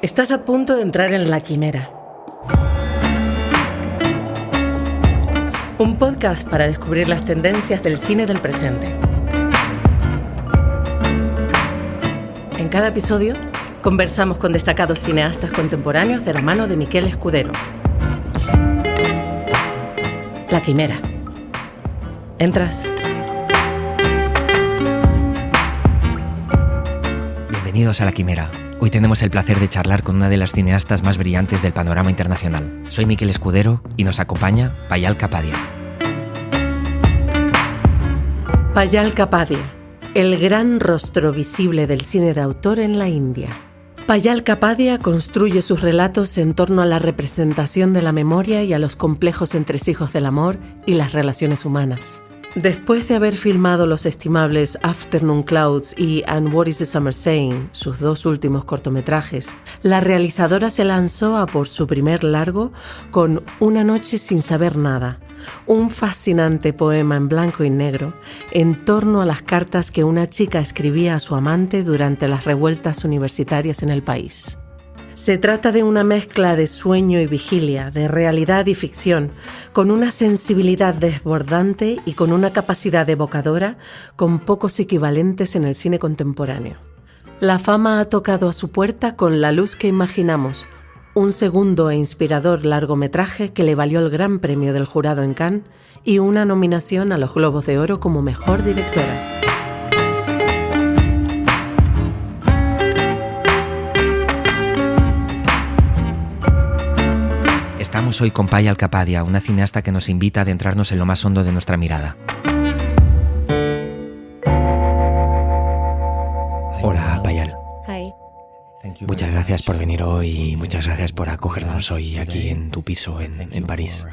Estás a punto de entrar en La Quimera. Un podcast para descubrir las tendencias del cine del presente. En cada episodio, conversamos con destacados cineastas contemporáneos de la mano de Miquel Escudero. La Quimera. ¿Entras? Bienvenidos a La Quimera. Hoy tenemos el placer de charlar con una de las cineastas más brillantes del panorama internacional. Soy Miquel Escudero y nos acompaña Payal Kapadia. Payal Kapadia, el gran rostro visible del cine de autor en la India. Payal Kapadia construye sus relatos en torno a la representación de la memoria y a los complejos entresijos del amor y las relaciones humanas. Después de haber filmado los estimables Afternoon Clouds y And What is the Summer Saying, sus dos últimos cortometrajes, la realizadora se lanzó a por su primer largo con Una noche sin saber nada, un fascinante poema en blanco y negro en torno a las cartas que una chica escribía a su amante durante las revueltas universitarias en el país. Se trata de una mezcla de sueño y vigilia, de realidad y ficción, con una sensibilidad desbordante y con una capacidad evocadora con pocos equivalentes en el cine contemporáneo. La fama ha tocado a su puerta con La luz que imaginamos, un segundo e inspirador largometraje que le valió el Gran Premio del Jurado en Cannes y una nominación a los Globos de Oro como Mejor Directora. Estamos hoy con Payal Kapadia, una cineasta que nos invita a adentrarnos en lo más hondo de nuestra mirada. Hola, Payal. Hi. Muchas gracias por venir hoy y muchas gracias por acogernos hoy aquí en tu piso en París.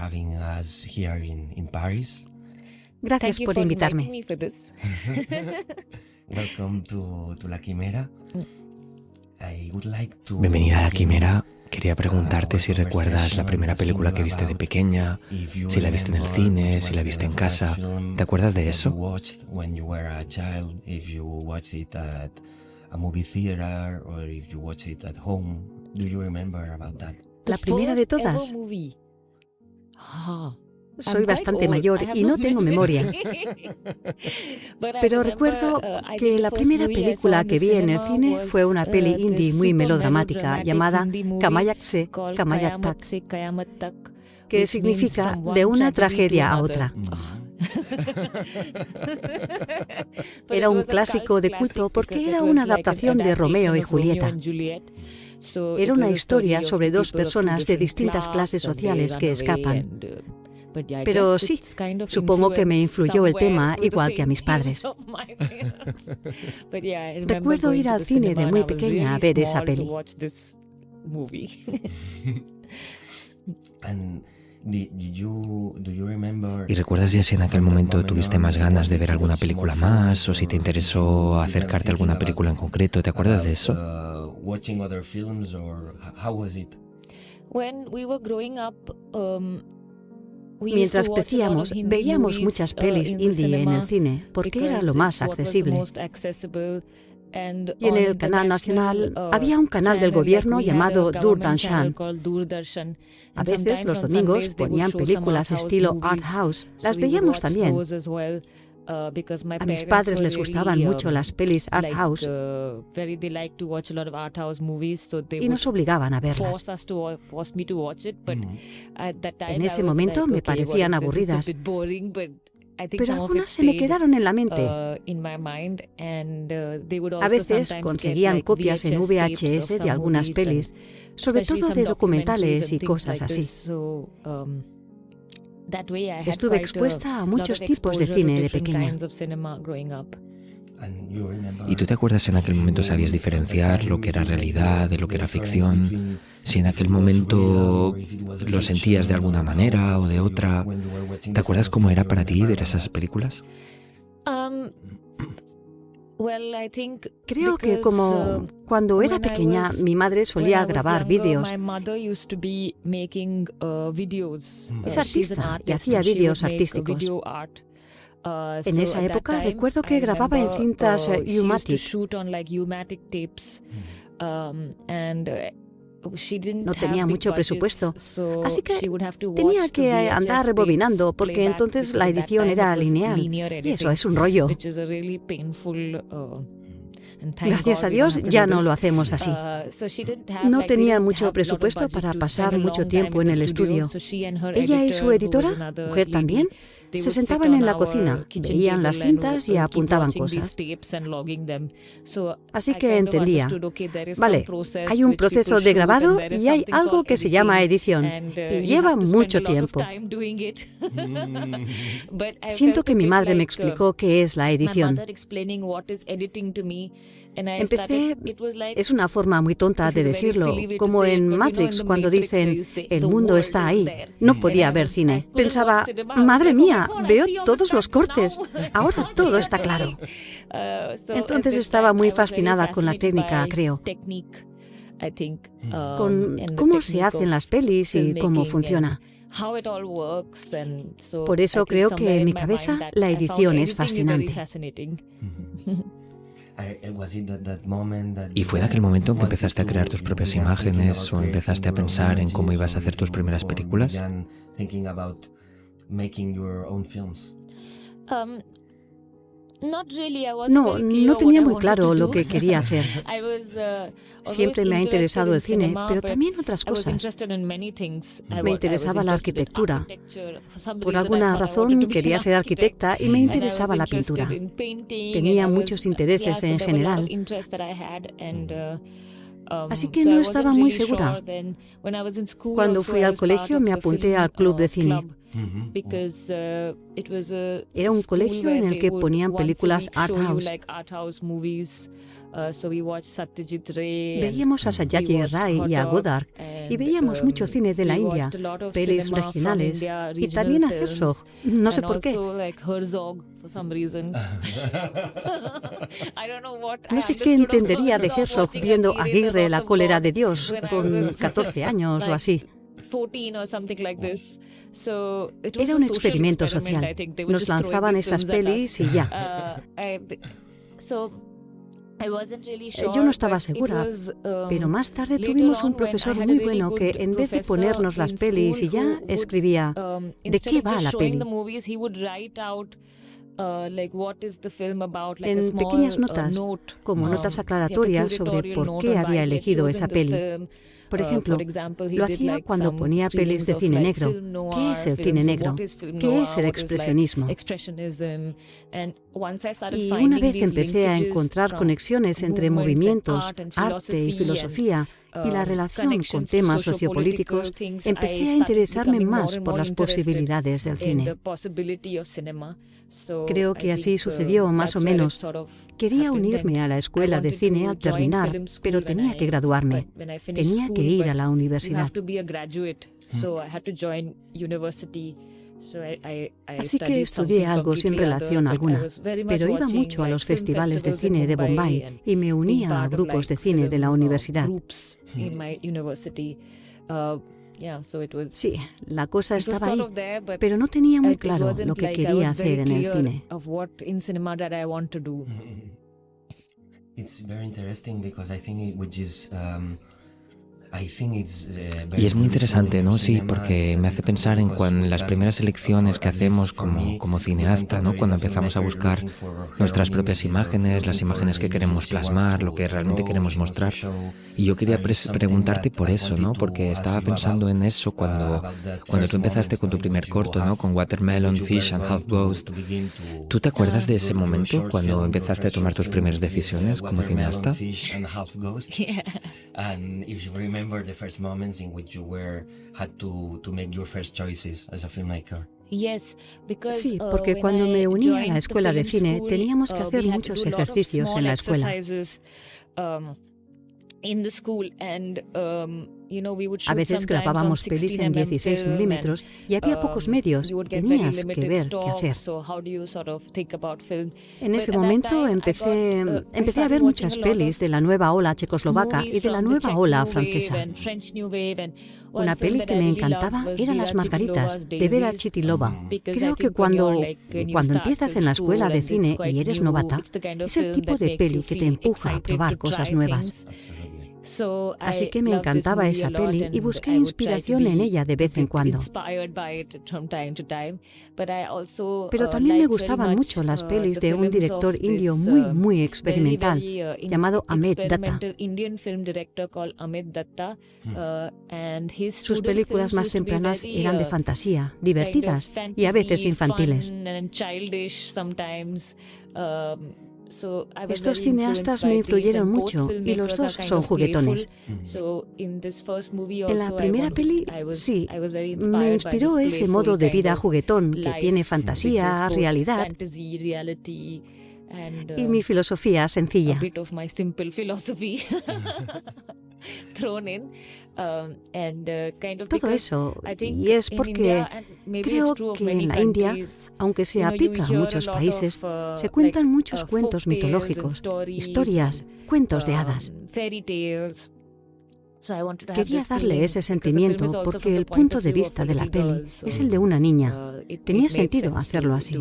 Gracias por invitarme. Bienvenida a La Quimera. Quería preguntarte si recuerdas la primera película que viste de pequeña, si la viste en el cine, si la viste en casa. ¿Te acuerdas de eso? La primera de todas. Soy bastante mayor y no tengo memoria. Pero recuerdo que la primera película que vi en el cine fue una peli indie muy melodramática llamada Kamayak Se, Kamayak Tak, que significa de una tragedia a otra. Era un clásico de culto porque era una adaptación de Romeo y Julieta. Era una historia sobre dos personas de distintas clases sociales que escapan. Pero sí, supongo que me influyó el tema igual que a mis padres. Recuerdo ir al cine de muy pequeña a ver esa peli. ¿Y recuerdas ya si en aquel momento tuviste más ganas de ver alguna película más o si te interesó acercarte a alguna película en concreto? ¿Te acuerdas de eso? Mientras crecíamos, veíamos muchas pelis indie en el cine porque era lo más accesible. Y en el canal nacional había un canal del gobierno llamado Doordarshan. A veces los domingos ponían películas estilo art house. Las veíamos también. A mis padres les gustaban mucho las pelis art house y nos obligaban a verlas. En ese momento me parecían aburridas, pero algunas se me quedaron en la mente. A veces conseguían copias en VHS de algunas pelis, sobre todo de documentales y cosas así. Estuve expuesta a muchos tipos de cine de pequeña. ¿Y tú te acuerdas si en aquel momento sabías diferenciar lo que era realidad de lo que era ficción? Si en aquel momento lo sentías de alguna manera o de otra. ¿Te acuerdas cómo era para ti ver esas películas? Creo que como cuando era pequeña mi madre solía grabar vídeos. Es artista y hacía vídeos artísticos. En esa época recuerdo que grababa en cintas U-Matic. No tenía mucho presupuesto, así que tenía que andar rebobinando porque entonces la edición era lineal y eso es un rollo. Gracias a Dios ya no lo hacemos así. No tenían mucho presupuesto para pasar mucho tiempo en el estudio. Ella y su editora, mujer también, se sentaban en la cocina, veían las cintas y apuntaban cosas. Así que entendía, vale, hay un proceso de grabado y hay algo que se llama edición, y lleva mucho tiempo. Siento que mi madre me explicó qué es la edición. Empecé, es una forma muy tonta de decirlo, como en Matrix cuando dicen, el mundo está ahí. No podía ver cine. Pensaba, madre mía, veo todos los cortes. Ahora todo está claro. Entonces estaba muy fascinada con la técnica, creo. Con cómo se hacen las pelis y cómo funciona. Por eso creo que en mi cabeza la edición es fascinante. ¿Y fue de aquel momento en que empezaste a crear tus propias imágenes o empezaste a pensar en cómo ibas a hacer tus primeras películas? No tenía muy claro lo que quería hacer. Siempre me ha interesado el cine, pero también otras cosas. Me interesaba la arquitectura. Por alguna razón quería ser arquitecta y me interesaba la pintura. Tenía muchos intereses en general. Así que no estaba muy segura. Cuando fui al colegio me apunté al club de cine. Era un colegio en el que ponían películas art house. Veíamos a Satyajit Ray y a Godard y veíamos mucho cine de la India, pelis regionales y también a Herzog, no sé por qué. No sé qué entendería de Herzog viendo Aguirre, la cólera de Dios, con 14 años o así. Era un experimento social. Nos lanzaban esas pelis y ya. Yo no estaba segura, pero más tarde tuvimos un profesor muy bueno que en vez de ponernos las pelis y ya, escribía ¿de qué va la peli? En pequeñas notas, como notas aclaratorias sobre por qué había elegido esa peli. Por ejemplo, lo hacía cuando ponía pelis de cine negro. ¿Qué es el cine negro? ¿Qué es el expresionismo? Y una vez empecé a encontrar conexiones entre movimientos, arte y filosofía y la relación con temas sociopolíticos, empecé a interesarme más por las posibilidades del cine. Creo que así sucedió más o menos. Quería unirme a la escuela de cine al terminar, pero tenía que graduarme. Tenía que ir a la universidad. Así que estudié algo sin relación alguna, pero iba mucho a los festivales de cine de Bombay y me unía a grupos de cine de la universidad. Sí, la cosa estaba ahí, pero no tenía muy claro lo que quería hacer en el cine. Y es muy interesante, ¿no? Sí, porque me hace pensar en las primeras elecciones que hacemos como cineasta, ¿no? Cuando empezamos a buscar nuestras propias imágenes, las imágenes que queremos plasmar, lo que realmente queremos mostrar. Y yo quería preguntarte por eso, ¿no? Porque estaba pensando en eso cuando tú empezaste con tu primer corto, ¿no? Con Watermelon, Fish and Half Ghost. ¿Tú te acuerdas de ese momento cuando empezaste a tomar tus primeras decisiones como cineasta? Remember the first moments in which you had to make your first choices as a filmmaker? Sí, porque cuando me uní a la escuela de cine teníamos que hacer muchos ejercicios en la escuela. A veces grabábamos pelis en 16 milímetros y había pocos medios, tenías que ver qué hacer. En ese momento empecé a ver muchas pelis de la nueva ola checoslovaca y de la nueva ola francesa. Una peli que me encantaba era Las Margaritas, de Vera Chytilova. Creo que cuando empiezas en la escuela de cine y eres novata, es el tipo de peli que te empuja a probar cosas nuevas. Así que me encantaba esa peli y busqué inspiración en ella de vez en cuando. Pero también me gustaban mucho las pelis de un director indio muy experimental llamado Amit Datta. Sus películas más tempranas eran de fantasía, divertidas y a veces infantiles. Estos cineastas me influyeron mucho y los dos son juguetones. En la primera peli, sí, me inspiró ese modo de vida juguetón que tiene fantasía, realidad y mi filosofía sencilla. Todo eso, y es porque creo que en la India, aunque se aplica a muchos países, se cuentan muchos cuentos mitológicos, historias, cuentos de hadas. Quería darle ese sentimiento porque el punto de vista de la peli es el de una niña. Tenía sentido hacerlo así.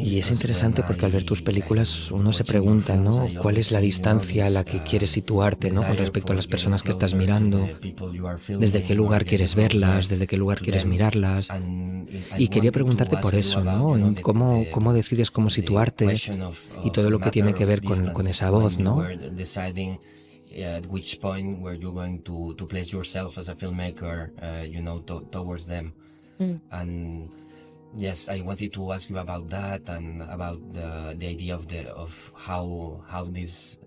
Y es interesante porque al ver tus películas uno se pregunta, ¿no? ¿Cuál es la distancia a la que quieres situarte, ¿no? Con respecto a las personas que estás mirando, desde qué lugar quieres verlas, desde qué lugar quieres mirarlas. Y quería preguntarte por eso, ¿no? En cómo decides cómo situarte y todo lo que tiene que ver con esa voz, ¿no? At which point where you're going to place yourself as a filmmaker, towards them. And yes, I wanted to ask you about that and about the idea of how this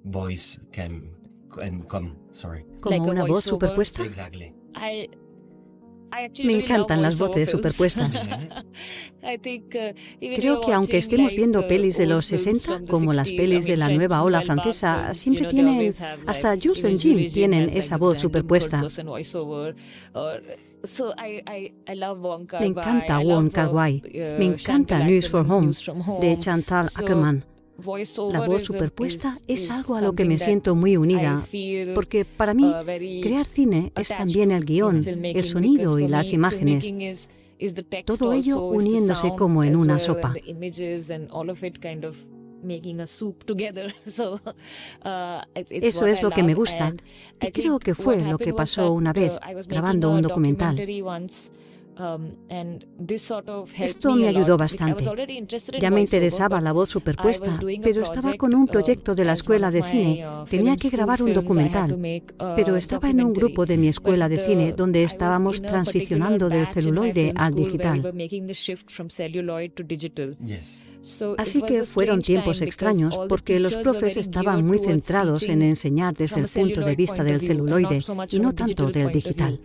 voice can come. Sorry. ¿Como una voz superpuesta? Exactly. Me encantan las voces superpuestas. Creo que aunque estemos viendo pelis de los 60, como las pelis de la nueva ola francesa, siempre tienen, hasta Jules and Jim tienen esa voz superpuesta. Me encanta Wong Kar-wai, me encanta News from Home, de Chantal Akerman. La voz superpuesta es algo a lo que me siento muy unida, porque para mí crear cine es también el guión, el sonido y las imágenes, todo ello uniéndose como en una sopa. Eso es lo que me gusta y creo que fue lo que pasó una vez grabando un documental. Esto me ayudó bastante. Ya me interesaba la voz superpuesta, pero estaba con un proyecto de la escuela de cine. Tenía que grabar un documental, pero estaba en un grupo de mi escuela de cine donde estábamos transicionando del celuloide al digital. Así que fueron tiempos extraños porque los profes estaban muy centrados en enseñar desde el punto de vista del celuloide y no tanto del digital.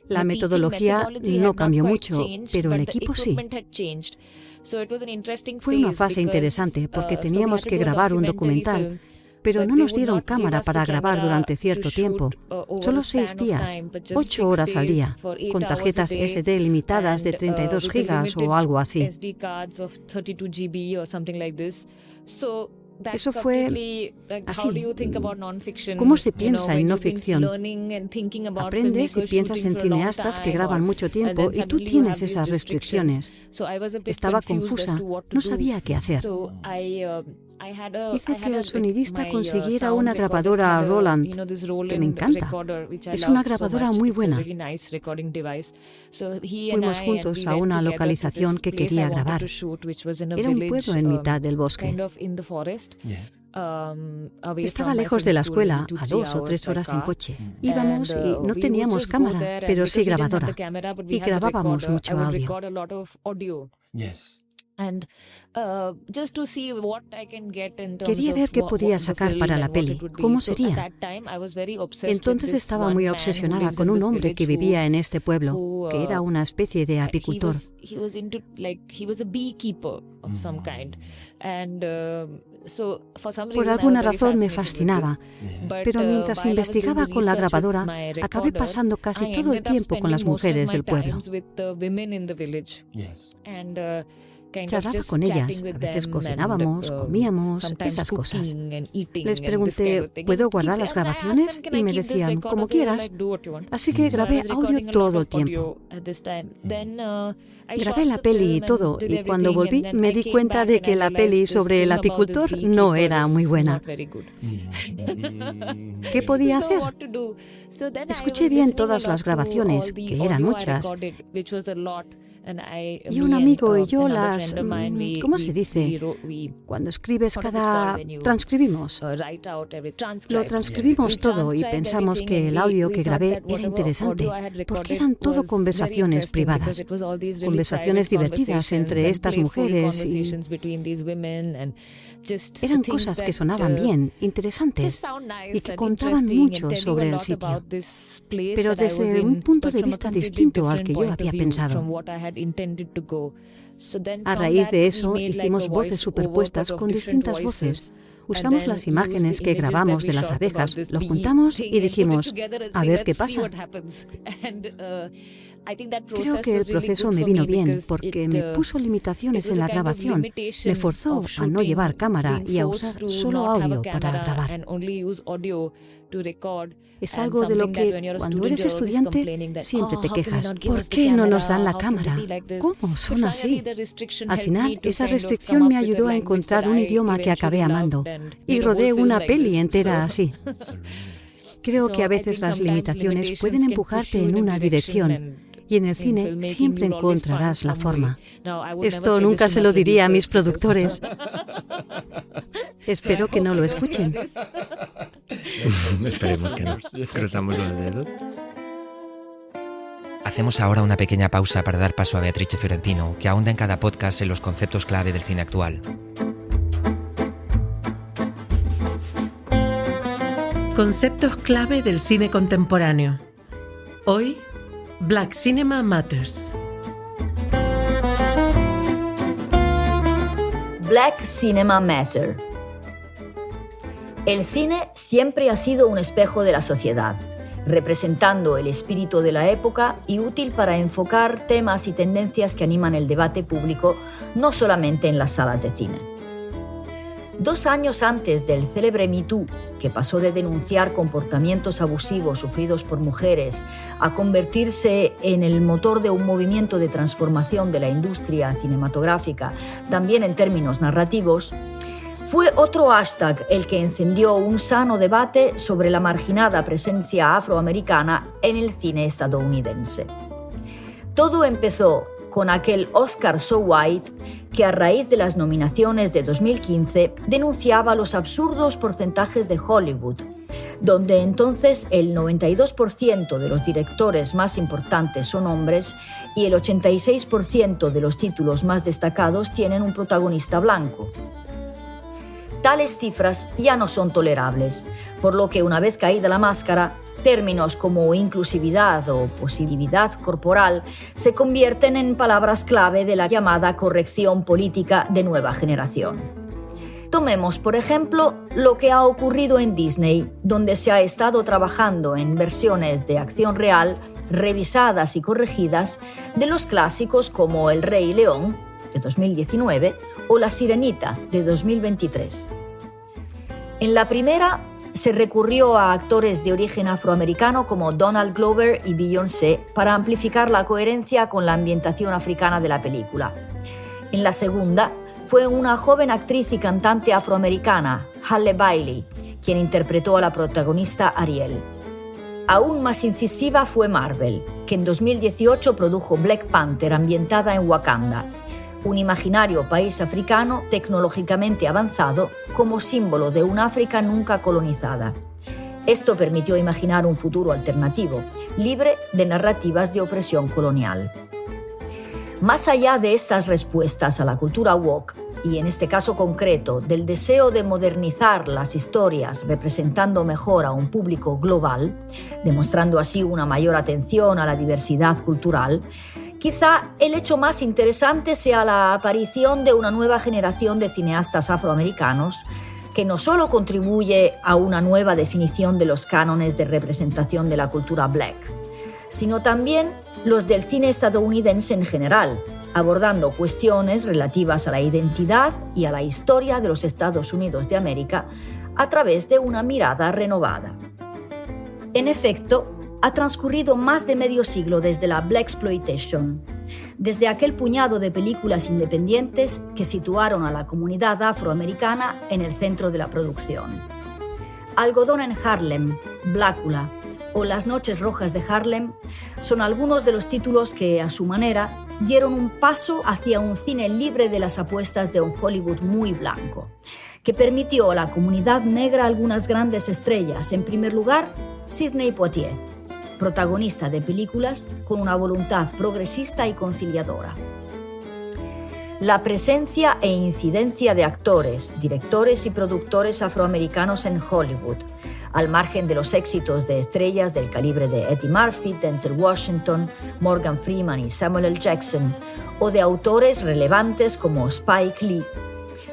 La metodología no cambió mucho, pero el equipo sí. Fue una fase interesante porque teníamos que grabar un documental, pero no nos dieron cámara para grabar durante cierto tiempo. Solo 6 días, 8 horas al día, con tarjetas SD limitadas de 32 gigas o algo así. Eso fue así. ¿Cómo se piensa en no ficción? Aprendes y piensas en cineastas que graban mucho tiempo y tú tienes esas restricciones. Estaba confusa, no sabía qué hacer. Hice que el sonidista consiguiera una grabadora Roland, que me encanta. Es una grabadora muy buena. Fuimos juntos a una localización que quería grabar. Era un pueblo en mitad del bosque. Estaba lejos de la escuela, a 2 o 3 horas en coche. Íbamos y no teníamos cámara, pero sí grabadora. Y grabábamos mucho audio. Quería ver qué podía sacar para la peli, cómo sería. Entonces estaba muy obsesionada con un hombre que vivía en este pueblo, que era una especie de apicultor. Por alguna razón me fascinaba, pero mientras investigaba con la grabadora, acabé pasando casi todo el tiempo con las mujeres del pueblo. Charlaba con ellas, a veces cocinábamos, comíamos, esas cosas. Les pregunté, ¿puedo guardar las grabaciones? Y me decían, como quieras. Así que grabé audio todo el tiempo. Grabé la peli y todo, y cuando volví me di cuenta de que la peli sobre el apicultor no era muy buena. ¿Qué podía hacer? Escuché bien todas las grabaciones, que eran muchas. Y un amigo y yo las... ¿Cómo se dice? Cuando escribes transcribimos. Lo transcribimos todo y pensamos que el audio que grabé era interesante, porque eran todo conversaciones privadas, conversaciones divertidas entre estas mujeres y... Eran cosas que sonaban bien, interesantes, y que contaban mucho sobre el sitio, pero desde un punto de vista distinto al que yo había pensado. A raíz de eso, hicimos voces superpuestas con distintas voces. Usamos las imágenes que grabamos de las abejas, lo juntamos y dijimos, a ver qué pasa. Creo que el proceso me vino bien porque me puso limitaciones en la grabación, me forzó a no llevar cámara y a usar solo audio para grabar. Es algo de lo que, cuando eres estudiante, siempre te quejas. ¿Por qué no nos dan la cámara? ¿Cómo son así? Al final, esa restricción me ayudó a encontrar un idioma que acabé amando y rodé una peli entera así. Creo que a veces las limitaciones pueden empujarte en una dirección. Y en el cine siempre encontrarás la forma. Esto nunca se lo diría a mis productores. Espero que no lo escuchen. Esperemos que no. Cruzamos los dedos. Hacemos ahora una pequeña pausa para dar paso a Beatrice Fiorentino, que ahonda en cada podcast en los conceptos clave del cine actual. Conceptos clave del cine contemporáneo. Hoy, Black Cinema Matters. Black Cinema Matter. El cine siempre ha sido un espejo de la sociedad, representando el espíritu de la época y útil para enfocar temas y tendencias que animan el debate público, no solamente en las salas de cine. 2 años antes del célebre Me Too, que pasó de denunciar comportamientos abusivos sufridos por mujeres a convertirse en el motor de un movimiento de transformación de la industria cinematográfica, también en términos narrativos, fue otro hashtag el que encendió un sano debate sobre la marginada presencia afroamericana en el cine estadounidense. Todo empezó con aquel Oscar So White que a raíz de las nominaciones de 2015 denunciaba los absurdos porcentajes de Hollywood, donde entonces el 92% de los directores más importantes son hombres y el 86% de los títulos más destacados tienen un protagonista blanco. Tales cifras ya no son tolerables, por lo que una vez caída la máscara, términos como inclusividad o positividad corporal se convierten en palabras clave de la llamada corrección política de nueva generación. Tomemos, por ejemplo, lo que ha ocurrido en Disney, donde se ha estado trabajando en versiones de acción real, revisadas y corregidas, de los clásicos como El Rey León, de 2019, o La Sirenita, de 2023. En la primera, se recurrió a actores de origen afroamericano como Donald Glover y Beyoncé para amplificar la coherencia con la ambientación africana de la película. En la segunda, fue una joven actriz y cantante afroamericana, Halle Bailey, quien interpretó a la protagonista Ariel. Aún más incisiva fue Marvel, que en 2018 produjo Black Panther ambientada en Wakanda, un imaginario país africano tecnológicamente avanzado como símbolo de una África nunca colonizada. Esto permitió imaginar un futuro alternativo, libre de narrativas de opresión colonial. Más allá de estas respuestas a la cultura woke, y en este caso concreto del deseo de modernizar las historias representando mejor a un público global, demostrando así una mayor atención a la diversidad cultural, quizá el hecho más interesante sea la aparición de una nueva generación de cineastas afroamericanos que no solo contribuye a una nueva definición de los cánones de representación de la cultura black, sino también los del cine estadounidense en general, abordando cuestiones relativas a la identidad y a la historia de los Estados Unidos de América a través de una mirada renovada. En efecto, ha transcurrido más de medio siglo desde la Blaxploitation, desde aquel puñado de películas independientes que situaron a la comunidad afroamericana en el centro de la producción. Algodón en Harlem, Blácula o Las noches rojas de Harlem son algunos de los títulos que, a su manera, dieron un paso hacia un cine libre de las apuestas de un Hollywood muy blanco, que permitió a la comunidad negra algunas grandes estrellas. En primer lugar, Sidney Poitier, protagonista de películas con una voluntad progresista y conciliadora. La presencia e incidencia de actores, directores y productores afroamericanos en Hollywood, al margen de los éxitos de estrellas del calibre de Eddie Murphy, Denzel Washington, Morgan Freeman y Samuel L. Jackson, o de autores relevantes como Spike Lee,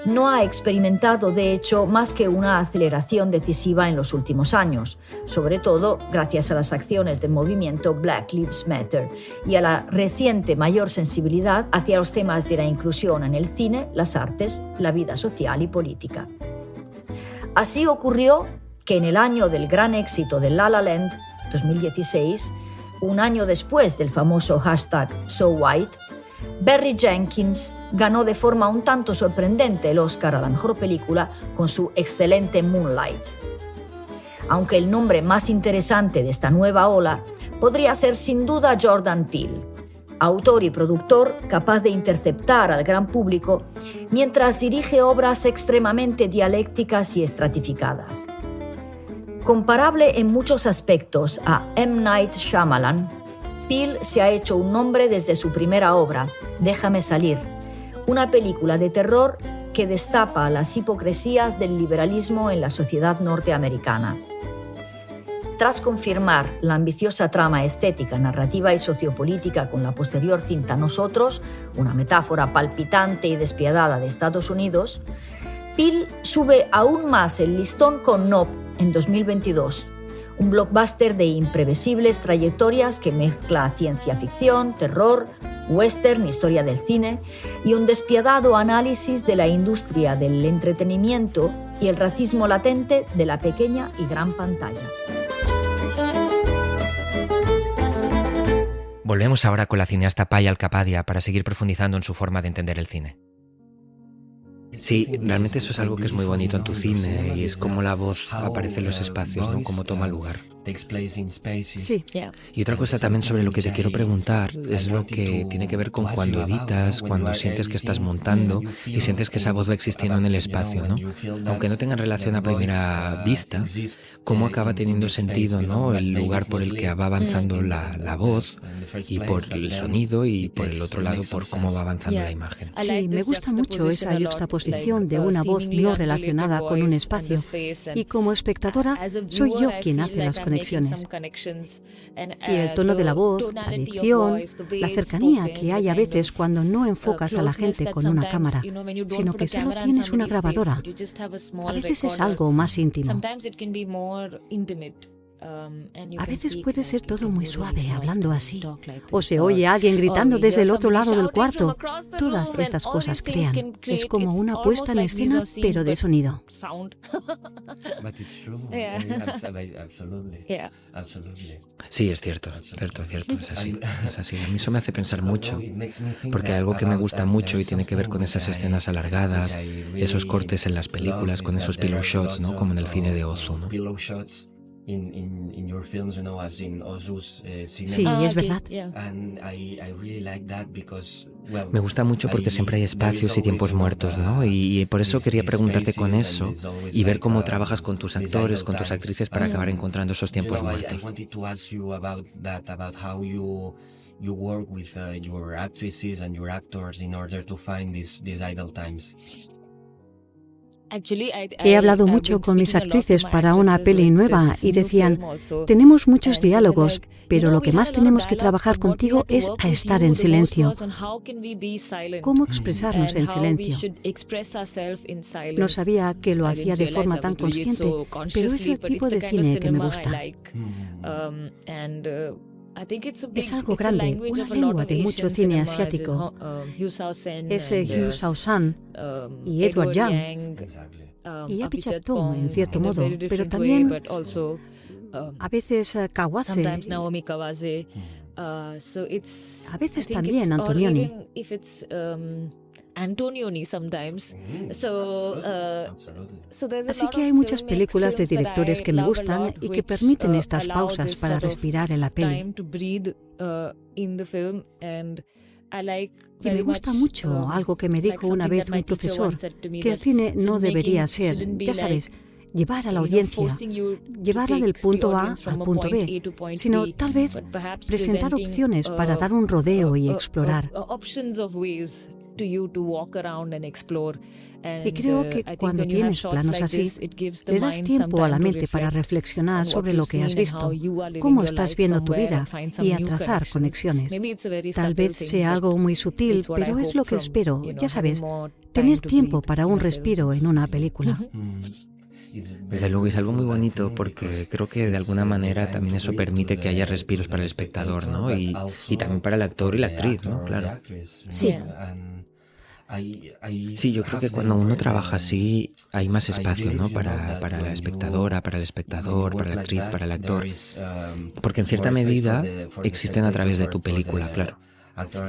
no ha experimentado, de hecho, más que una aceleración decisiva en los últimos años, sobre todo gracias a las acciones del movimiento Black Lives Matter y a la reciente mayor sensibilidad hacia los temas de la inclusión en el cine, las artes, la vida social y política. Así ocurrió que en el año del gran éxito de La La Land, 2016, un año después del famoso hashtag #SoWhite, Barry Jenkins ganó de forma un tanto sorprendente el Oscar a la mejor película con su excelente Moonlight. Aunque el nombre más interesante de esta nueva ola podría ser sin duda Jordan Peele, autor y productor capaz de interceptar al gran público mientras dirige obras extremadamente dialécticas y estratificadas. Comparable en muchos aspectos a M. Night Shyamalan, Peele se ha hecho un nombre desde su primera obra, Déjame salir, una película de terror que destapa las hipocresías del liberalismo en la sociedad norteamericana. Tras confirmar la ambiciosa trama estética, narrativa y sociopolítica con la posterior cinta Nosotros, una metáfora palpitante y despiadada de Estados Unidos, Peele sube aún más el listón con Nope en 2022, un blockbuster de imprevisibles trayectorias que mezcla ciencia ficción, terror, western, historia del cine y un despiadado análisis de la industria del entretenimiento y el racismo latente de la pequeña y gran pantalla. Volvemos ahora con la cineasta Payal Kapadia para seguir profundizando en su forma de entender el cine. Sí, realmente eso es algo que es muy bonito en tu cine y es como la voz aparece en los espacios, ¿no? Cómo toma lugar. Sí. Y otra cosa también sobre lo que te quiero preguntar es lo que tiene que ver con cuando editas, cuando sientes que estás montando y sientes que esa voz va existiendo en el espacio, ¿no? Aunque no tengan relación a primera vista, cómo acaba teniendo sentido, ¿no? El lugar por el que va avanzando la voz y por el sonido y por el otro lado por cómo va avanzando la imagen. Sí, me gusta mucho esa yuxtaposición de una voz no relacionada con un espacio y como espectadora soy yo quien hace las conexiones. Y el tono de la voz, la dicción, la cercanía que hay a veces cuando no enfocas a la gente con una cámara, sino que solo tienes una grabadora. A veces es algo más íntimo. A veces puede ser todo muy suave hablando así, o se oye a alguien gritando desde el otro lado del cuarto. Todas estas cosas crean. Es como una puesta en escena, pero de sonido. Sí, es cierto, es así. A mí eso me hace pensar mucho, porque hay algo que me gusta mucho y tiene que ver con esas escenas alargadas, esos cortes en las películas, con esos pillow shots, ¿no? Como en el cine de Ozu, ¿no? Sí, es verdad. Me gusta mucho porque siempre hay espacios y tiempos muertos, ¿no? Y por eso quería preguntarte con eso y ver cómo trabajas con tus actores, con tus actrices para acabar encontrando esos tiempos muertos. You work with your actresses and your actors in order to find these idle times. He hablado mucho con mis actrices para una peli nueva y decían, tenemos muchos diálogos, pero lo que más tenemos que trabajar contigo es a estar en silencio. ¿Cómo expresarnos en silencio? No sabía que lo hacía de forma tan consciente, pero es el tipo de cine que me gusta. Es algo grande, una lengua de mucho cine asiático. Es Hugh Shaosan y Edward Yang y Apichatpong en cierto modo, pero también a veces Kawase, a veces también Antonioni. Así que hay muchas películas de directores que me gustan y que permiten estas pausas para respirar en la peli. Y me gusta mucho algo que me dijo una vez un profesor, que el cine no debería ser, ya sabes, llevar a la audiencia, llevarla del punto A al punto B, sino tal vez presentar opciones para dar un rodeo y explorar. Y creo que cuando tienes planos así, le das tiempo a la mente para reflexionar sobre lo que has visto, cómo estás viendo tu vida y a trazar conexiones. Tal vez sea algo muy sutil, pero es lo que espero, ya sabes, tener tiempo para un respiro en una película. Desde luego es algo muy bonito porque creo que de alguna manera también eso permite que haya respiros para el espectador, ¿no? Y también para el actor y la actriz, ¿no? Claro. Sí. Sí, yo creo que cuando uno trabaja así hay más espacio, ¿no? Para la espectadora, para el espectador, para la actriz, para el actor. Porque en cierta medida existen a través de tu película, claro.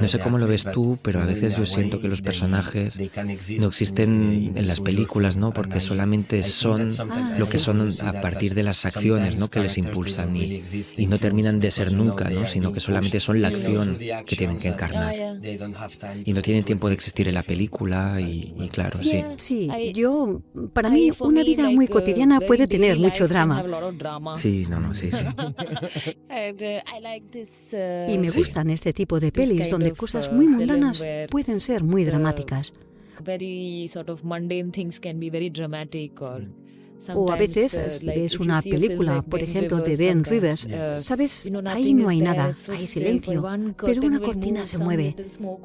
No sé cómo lo ves tú, pero a veces yo siento que los personajes no existen en las películas, ¿no? Porque solamente son lo que son a partir de las acciones, ¿no? Que les impulsan y no terminan de ser nunca, ¿no? Sino que solamente son la acción que tienen que encarnar. Y no tienen tiempo de existir en la película y claro, sí. Sí, para mí, una vida muy cotidiana puede tener mucho drama. Sí, sí. Y me gustan este tipo de pelis donde cosas muy mundanas pueden ser muy dramáticas. O a veces, si ves una película, por ejemplo, de Ben Rivers, ¿sabes? Ahí no hay nada, hay silencio, pero una cortina se mueve.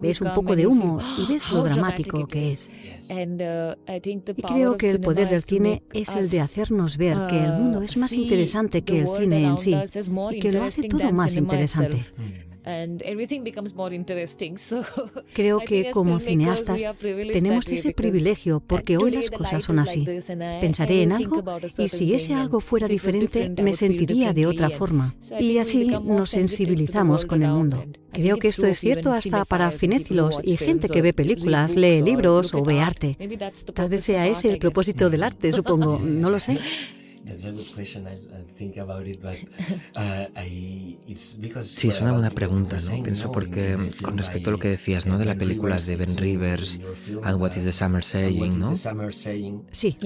Ves un poco de humo y ves lo dramático que es. Y creo que el poder del cine es el de hacernos ver que el mundo es más interesante que el cine en sí y que lo hace todo más interesante. Creo que como cineastas tenemos ese privilegio porque hoy las cosas son así. Pensaré en algo y si ese algo fuera diferente me sentiría de otra forma. Y así nos sensibilizamos con el mundo. Creo que esto es cierto hasta para cinéfilos y gente que ve películas, lee libros o ve arte. Tal vez sea ese el propósito del arte, supongo. No lo sé. Sí, es una buena pregunta, ¿no? Pienso porque con respecto a lo que decías, ¿no? De la película de Ben Rivers, And What is the Summer Saying, ¿no? Sí.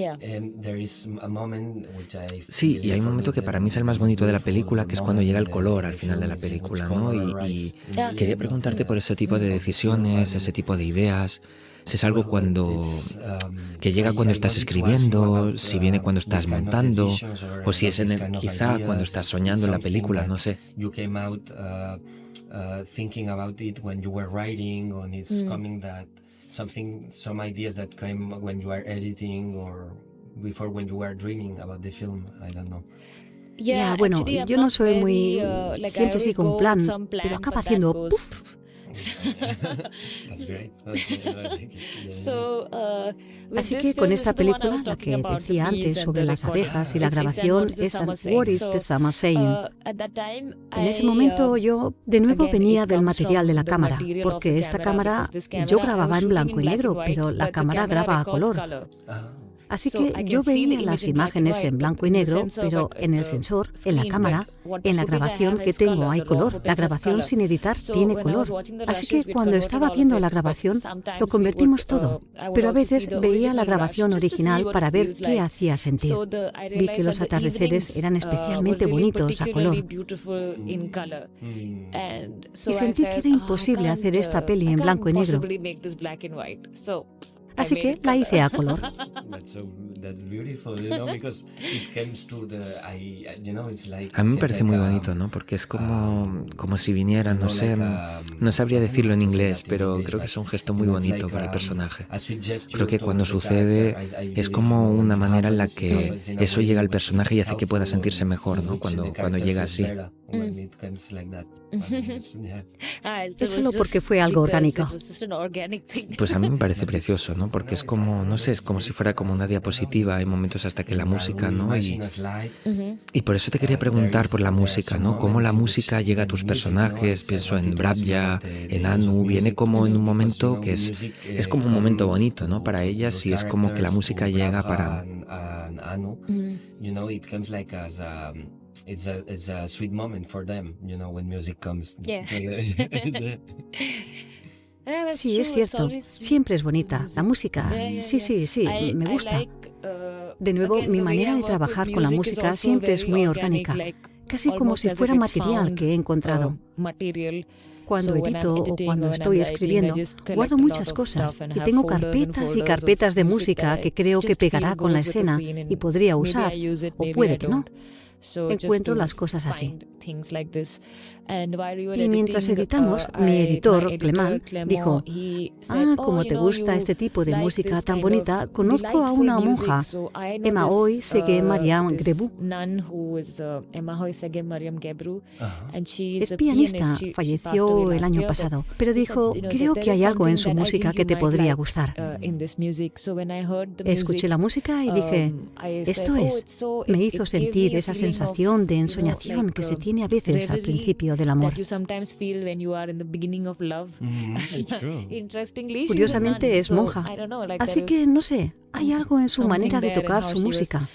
Sí, y hay un momento que para mí es el más bonito de la película, que es cuando llega el color al final de la película, ¿no? Y quería preguntarte por ese tipo de decisiones, ese tipo de ideas. Si es algo que llega cuando estás escribiendo, si viene cuando estás montando, o si es quizá cuando estás soñando en la película, no sé. Thinking about it when you were writing, or it's coming that some ideas that came when you are editing or before when you were dreaming about the film. I don't know. Ya, bueno, yo no soy muy... Siempre sigo un plan, pero acaba haciendo ¡puf! Así que con esta película, la que decía antes sobre las abejas y la grabación es What is the Summer Saying. En ese momento yo de nuevo venía del material de la cámara, porque esta cámara yo grababa en blanco y negro, pero la cámara graba a color. Así que yo veía las imágenes en blanco y negro, pero en el sensor, en la cámara, en la grabación que tengo hay color. La grabación sin editar tiene color. Así que cuando estaba viendo la grabación, lo convertimos todo. Pero a veces veía la grabación original para ver qué hacía sentir. Vi que los atardeceres eran especialmente bonitos a color. Y sentí que era imposible hacer esta peli en blanco y negro. Así que la hice a color. A mí me parece muy bonito, ¿no? Porque es como si viniera, no sé, no sabría decirlo en inglés, pero creo que es un gesto muy bonito para el personaje. Creo que cuando sucede es como una manera en la que eso llega al personaje y hace que pueda sentirse mejor, ¿no? Cuando llega así. Es solo porque fue algo orgánico. Pues a mí me parece precioso, ¿no? Porque es como, no sé, es como si fuera como una diapositiva. Hay momentos hasta que la música, ¿no? Y por eso te quería preguntar por la música, ¿no? Cómo la música llega a tus personajes. Pienso en Bravya, en Anu. Viene como en un momento que es como un momento bonito, ¿no? Para ellas, y es como que la música llega para... It's a sweet moment for them, when music comes. Yeah. Sí, es cierto. Siempre es bonita. La música, sí, me gusta. De nuevo, mi manera de trabajar con la música siempre es muy orgánica, casi como si fuera material que he encontrado. Cuando edito o cuando estoy escribiendo, guardo muchas cosas y tengo carpetas y carpetas de música que creo que pegará con la escena y podría usar, o puede que no. Encuentro las cosas así. Y mientras editamos, mi editor, Clement, dijo: como te gusta este tipo de música tan bonita, conozco a una monja, Emma-Hoy Sege Mariam Gebru. Es pianista, falleció el año pasado, pero dijo: creo que hay algo en su música que te podría gustar. Escuché la música y dije: esto es. Me hizo sentir esa sensación de ensoñación que se tiene a veces al principio del amor. Curiosamente es monja, así que no sé, hay algo en su manera de tocar su música.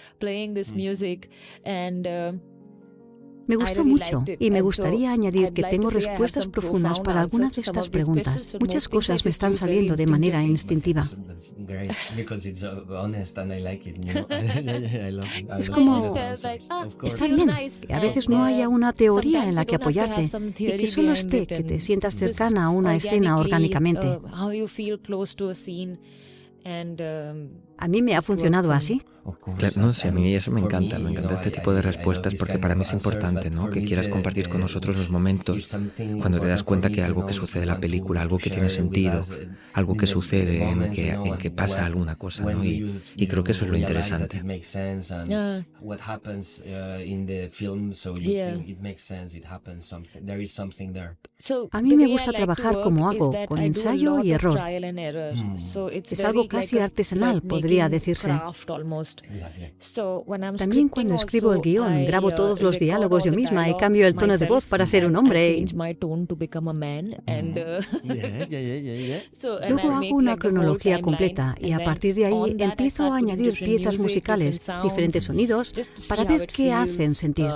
Me gustó mucho y me gustaría añadir que tengo respuestas profundas para algunas de estas preguntas. Muchas cosas me están saliendo de manera instintiva. Es como, está bien, que a veces no haya una teoría en la que apoyarte y que solo esté que te sientas cercana a una escena orgánicamente. A mí me ha funcionado así. Claro, no sé, a mí eso me encanta este tipo de respuestas, porque para mí es importante, ¿no? Que quieras compartir con nosotros los momentos cuando te das cuenta que algo que sucede en la película, algo que tiene sentido, algo que sucede en que pasa alguna cosa, ¿no? Y creo que eso es lo interesante. A mí me gusta trabajar como hago, con ensayo y error. Es algo casi artesanal, podría decirse. También cuando escribo el guión, grabo todos los diálogos yo misma y cambio el tono de voz para ser un hombre. Luego hago una cronología completa y a partir de ahí empiezo a añadir piezas musicales, diferentes sonidos, para ver qué hacen sentir.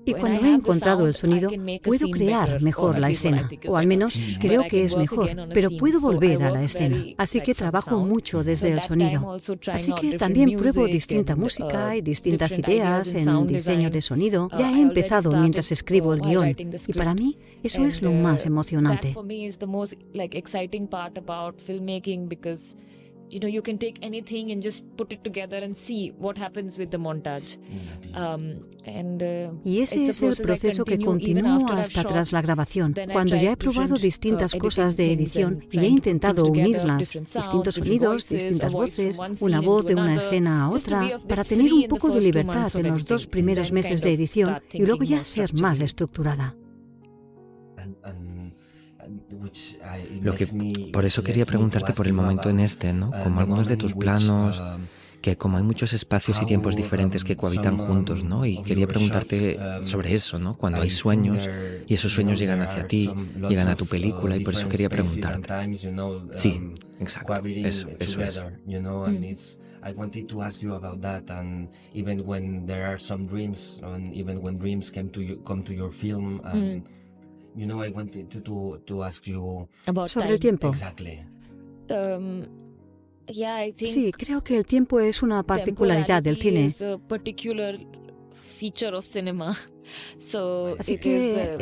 Y cuando he encontrado el sonido, puedo crear mejor la escena, o al menos creo que es mejor, pero puedo volver a la escena. Así que trabajo mucho desde el sonido. Así que también pruebo distinta música y distintas ideas en diseño de sonido. Ya he empezado mientras escribo el guión, y para mí eso es lo más emocionante. You can take anything and just put it together and see what happens with the montage. Y ese es el proceso que continúa hasta tras la grabación, cuando ya he probado distintas cosas de edición y he intentado unirlas, distintos sonidos, distintas voces, una voz de una escena a otra, para tener un poco de libertad en los 2 primeros meses de edición y luego ya ser más estructurada. Por eso quería preguntarte por el momento en ¿no? Como algunos de tus planos, que como hay muchos espacios y tiempos diferentes que cohabitan juntos, ¿no? Y quería preguntarte sobre eso, ¿no? Cuando hay sueños y esos sueños llegan hacia ti, llegan a tu película, y por eso quería preguntarte. Sí, exacto, eso es. I wanted to ask you about that, and even when there are some dreams, and even when dreams come to your film, and I wanted to ask you sobre el tiempo. Exactly. Sí, creo que el tiempo es una particularidad del cine. Así que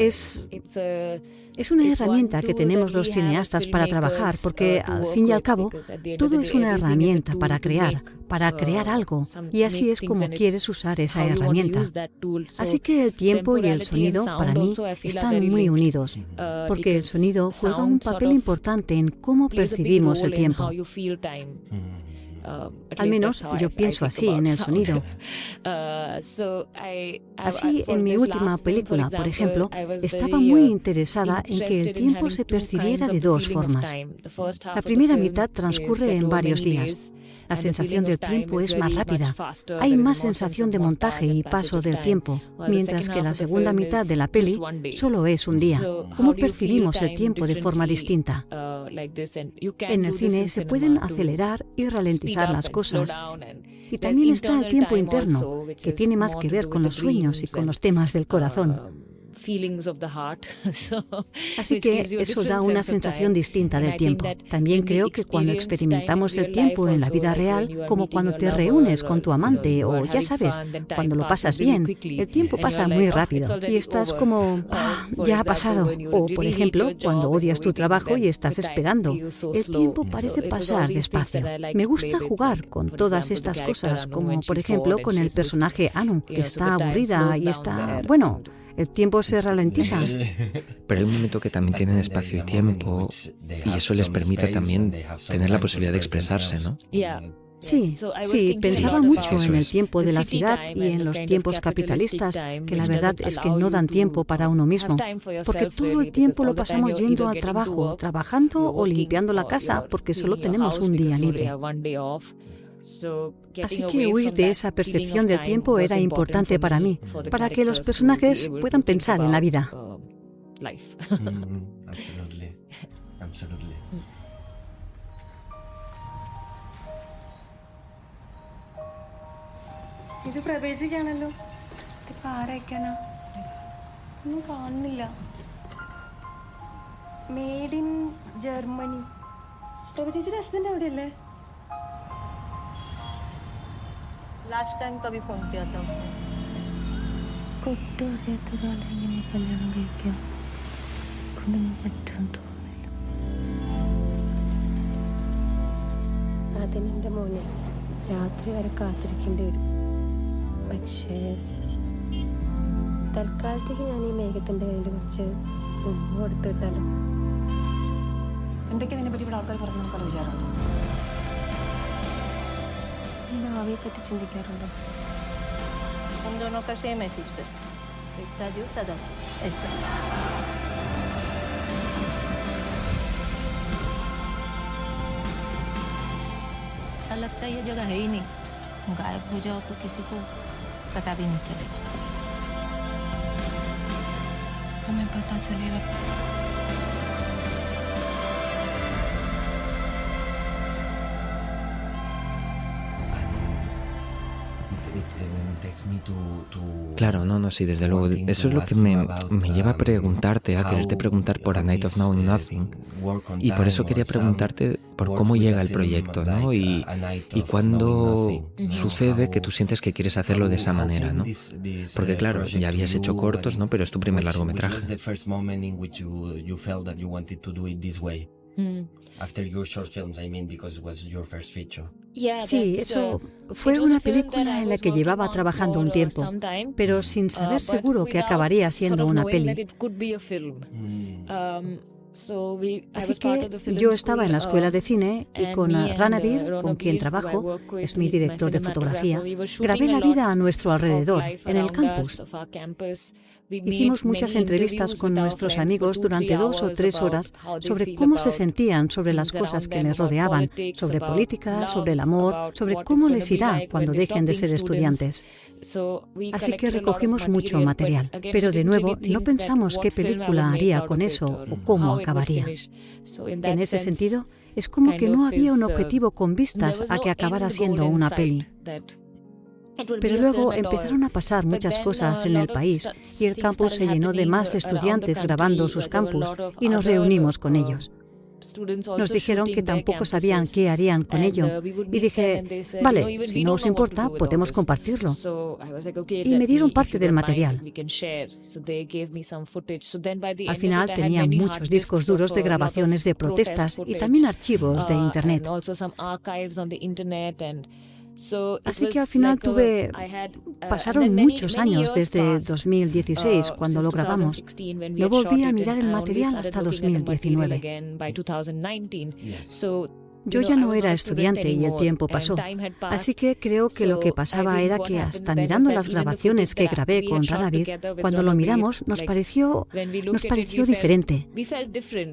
Es una herramienta que tenemos los cineastas para trabajar, porque al fin y al cabo todo es una herramienta para crear algo, y así es como quieres usar esa herramienta. Así que el tiempo y el sonido para mí están muy unidos, porque el sonido juega un papel importante en cómo percibimos el tiempo. Al menos yo pienso así en el sonido. Así, en mi última película, por ejemplo, estaba muy interesada en que el tiempo se percibiera de dos formas. La primera mitad transcurre en varios días. La sensación del tiempo es más rápida. Hay más sensación de montaje y paso del tiempo, mientras que la segunda mitad de la peli solo es un día. ¿Cómo percibimos el tiempo de forma distinta? En el cine se pueden acelerar y ralentizar las cosas. Y también está el tiempo interno, que tiene más que ver con los sueños y con los temas del corazón. Así que eso da una sensación distinta del tiempo. También creo que cuando experimentamos el tiempo en la vida real, como cuando te reúnes con tu amante o ya sabes, cuando lo pasas bien, el tiempo pasa muy rápido y estás como, ya ha pasado. O, por ejemplo, cuando odias tu trabajo y estás esperando, el tiempo parece pasar despacio. Me gusta jugar con todas estas cosas, como por ejemplo con el personaje Anu, que está aburrida y está, bueno, el tiempo se ralentiza. Pero hay un momento que también tienen espacio y tiempo, y eso les permite también tener la posibilidad de expresarse, ¿no? Sí, pensaba mucho en el tiempo de la ciudad y en los tiempos capitalistas, que la verdad es que no dan tiempo para uno mismo, porque todo el tiempo lo pasamos yendo al trabajo, trabajando o limpiando la casa, porque solo tenemos un día libre. Así que huir de esa percepción del tiempo era importante para mí, para que los personajes puedan pensar en la vida. ഇത് പ്രവേശിക്കാണല്ലോ ഇതിപ്പോ ആരയക്കാനാ ഒന്നും കാണുന്നില്ല made in Germany പ്രഭചേച്ചിയുടെ ഹസ്ബൻഡ് എവിടെയല്ലേ last time कभी फोन किया था उसने കൊട്ടൊരാളെ ഇങ്ങനെ കല്യാണം കഴിക്കാൻ കൊണ്ടൊന്നും പറ്റുമെന്ന് തോന്നുന്നില്ല അതിനെൻ്റെ മോനെ രാത്രി വരെ കാത്തിരിക്കേണ്ടി വരും പക്ഷേ തൽക്കാലത്തേക്ക് ഞാൻ ഈ മേഘത്തിൻ്റെ കയ്യിൽ കുറച്ച് ഉമ്മ കൊടുത്തു വിട്ടാലോ എന്തൊക്കെ ഇതിനെ പറ്റി ഇവിടെ ആൾക്കാർ പറഞ്ഞു നമുക്കൊരു വിചാരമുണ്ടോ ഭാവിയെ പറ്റി ചിന്തിക്കാറുണ്ടോ हम दोनों का सेम है सिस्टर एकता जीव सदा शिव ऐसा ऐसा लगता है ये जगह है ही नहीं गायब हो जाओ तो किसी को पता भी नहीं चलेगा हमें पता चलेगा Claro, no, sí, desde luego. Eso es lo que me lleva a preguntarte, a quererte preguntar por A Night of Knowing Nothing. Y por eso quería preguntarte por cómo llega el proyecto, ¿no? Y cuándo sucede que tú sientes que quieres hacerlo de esa manera, ¿no? Porque claro, ya habías hecho cortos, ¿no? Pero es tu primer largometraje. After your short films, I mean, because it was your first feature. Sí, eso fue una película en la que llevaba trabajando un tiempo, pero sin saber seguro que acabaría siendo una peli. Así que yo estaba en la escuela de cine y con Ranabir, con quien trabajo, es mi director de fotografía, grabé la vida a nuestro alrededor, en el campus. Hicimos muchas entrevistas con nuestros amigos durante 2 o 3 horas sobre cómo se sentían sobre las cosas que les rodeaban, sobre política, sobre el amor, sobre cómo les irá cuando dejen de ser estudiantes. Así que recogimos mucho material, pero de nuevo no pensamos qué película haría con eso o cómo acabaría. En ese sentido, es como que no había un objetivo con vistas a que acabara siendo una peli. Pero luego empezaron a pasar muchas cosas en el país y el campus se llenó de más estudiantes grabando sus campus y nos reunimos con ellos. Nos dijeron que tampoco sabían qué harían con ello. Y dije, vale, si no os importa, podemos compartirlo. Y me dieron parte del material. Al final tenían muchos discos duros de grabaciones de protestas y también archivos de Internet. Así que al final pasaron muchos años desde 2016, cuando lo grabamos. No volví a mirar el material hasta 2019. Yo ya no era estudiante y el tiempo pasó, así que creo que lo que pasaba era que hasta mirando las grabaciones que grabé con Ranavir, cuando lo miramos nos pareció diferente.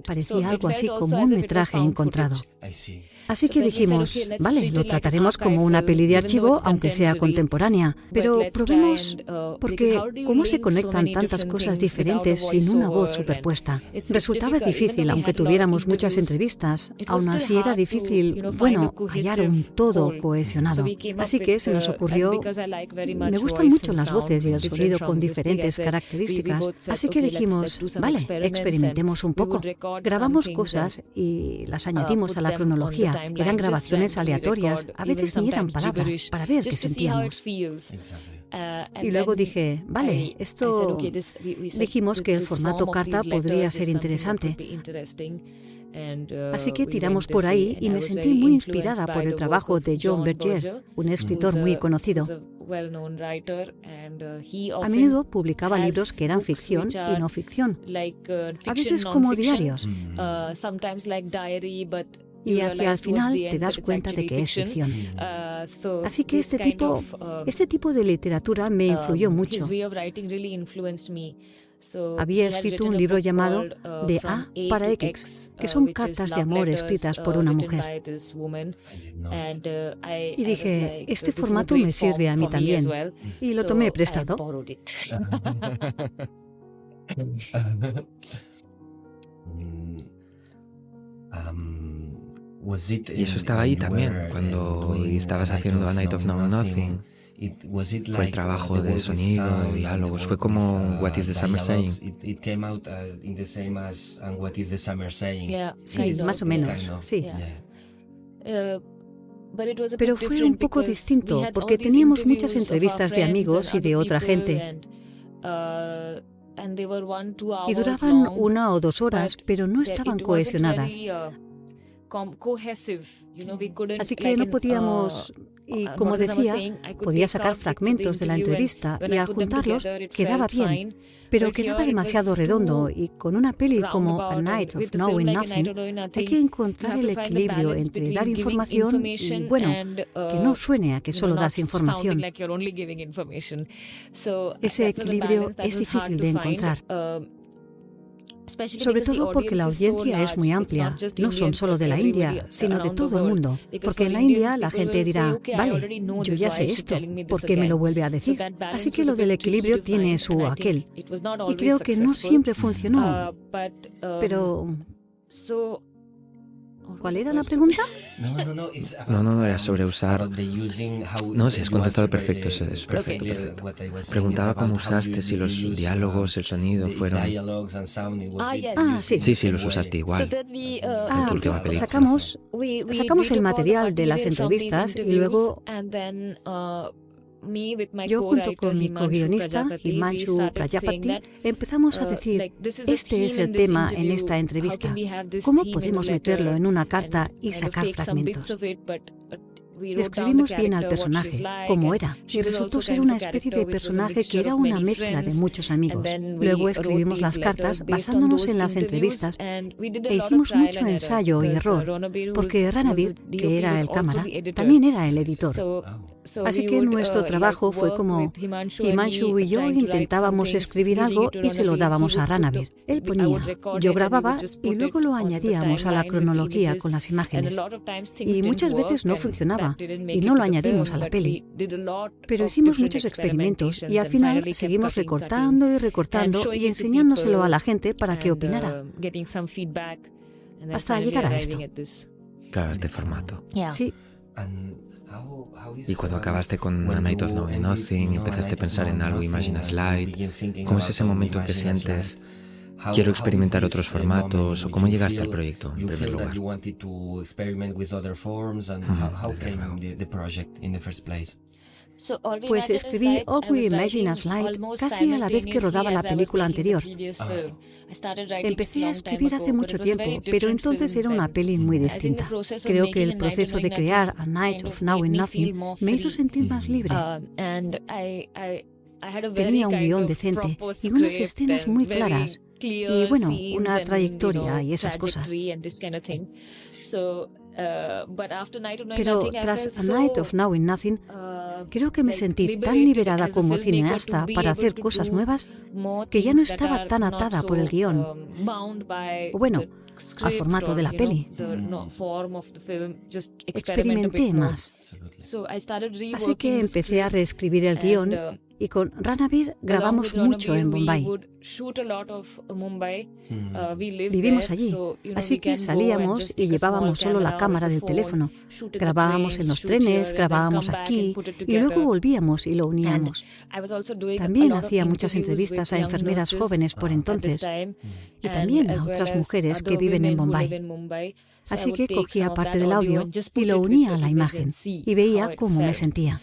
Parecía algo así como un metraje encontrado. Así que dijimos, vale, lo trataremos como una peli de archivo, aunque sea contemporánea, pero probemos, porque ¿cómo se conectan tantas cosas diferentes sin una voz superpuesta? Resultaba difícil, aunque tuviéramos muchas entrevistas, aún así era difícil, hallar un todo cohesionado. Así que se nos ocurrió, me gustan mucho las voces y el sonido con diferentes características, así que dijimos, vale, experimentemos un poco. Grabamos cosas y las añadimos a la cronología. Eran grabaciones aleatorias, a veces ni eran palabras, para ver qué sentíamos. Y luego dije, vale, dijimos que el formato carta podría ser interesante. Así que tiramos por ahí y me sentí muy inspirada por el trabajo de John Berger, un escritor muy conocido. A menudo publicaba libros que eran ficción y no ficción, a veces como diarios. Y hacia el final te das cuenta de que es ficción. Así que este tipo de literatura me influyó mucho. Había escrito un libro llamado De A para X, que son cartas de amor escritas por una mujer. Y dije, este formato me sirve a mí también. Y lo tomé prestado. Y eso estaba ahí también, cuando estabas haciendo A Night of Knowing Nothing. Fue el trabajo de sonido, de diálogos, fue como What is the Summer Saying. Sí, más o menos, sí. Pero fue un poco distinto, porque teníamos muchas entrevistas de amigos y de otra gente. Y duraban 1 o 2 horas, pero no estaban cohesionadas. Así que no podíamos, y como decía, podía sacar fragmentos de la entrevista y al juntarlos quedaba bien, pero quedaba demasiado redondo y con una peli como A Night of Knowing Nothing hay que encontrar el equilibrio entre dar información y, que no suene a que solo das información. Ese equilibrio es difícil de encontrar. Sobre todo porque la audiencia es muy amplia, no son solo de la India, sino de todo el mundo. Porque en la India la gente dirá, vale, yo ya sé esto, ¿por qué me lo vuelve a decir? Así que lo del equilibrio tiene su aquel. Y creo que no siempre funcionó. Pero ¿cuál era la pregunta? No, era sobre usar... No, si has contestado perfecto, es perfecto. Preguntaba cómo usaste, si los diálogos, el sonido fueron... Sí, los usaste igual. En tu última película. Sacamos el material de las entrevistas y luego... Yo junto con mi co-guionista, Himanshu Prajapati, empezamos a decir, este es el tema en esta entrevista. ¿Cómo podemos meterlo en una carta y sacar fragmentos? Describimos bien al personaje, cómo era, y resultó ser una especie de personaje que era una mezcla de muchos amigos. Luego escribimos las cartas basándonos en las entrevistas e hicimos mucho ensayo y error, porque Ranavir, que era el cámara, también era el editor. Así que nuestro trabajo fue como Himanshu y yo intentábamos escribir algo y se lo dábamos a Ranavir. Él ponía, yo grababa y luego lo añadíamos a la cronología con las imágenes. Y muchas veces no funcionaba y no lo añadimos a la peli. Pero hicimos muchos experimentos y al final seguimos recortando y enseñándoselo a la gente para que opinara. Hasta llegar a esto. Claro, este formato. Sí. Y cuando acabaste con A Night of Knowing Nothing, empezaste a pensar en algo, Imagine a Slide, ¿cómo es ese momento en que sientes, quiero experimentar otros formatos, o cómo llegaste al proyecto en primer lugar. Pues escribí All We Imagine As Light casi a la vez que rodaba la película anterior. Empecé a escribir hace mucho tiempo, pero entonces era una peli muy distinta. Creo que el proceso de crear A Night of Knowing Nothing me hizo sentir más libre. Tenía un guión decente y unas escenas muy claras. Y bueno, una trayectoria y esas cosas. Pero tras A Night of Knowing Nothing, creo que me sentí tan liberada como cineasta para hacer cosas nuevas que ya no estaba tan atada por el guión, o bueno, al formato de la peli. Experimenté más. Así que empecé a reescribir el guión y con Ranabir grabamos mucho en Bombay. Vivimos allí, así que salíamos y llevábamos solo la cámara del teléfono. Grabábamos en los trenes, grabábamos aquí y luego volvíamos y lo uníamos. También hacía muchas entrevistas a enfermeras jóvenes por entonces y también a otras mujeres que viven en Bombay. Así que cogía parte del audio y lo unía a la imagen y veía cómo me sentía.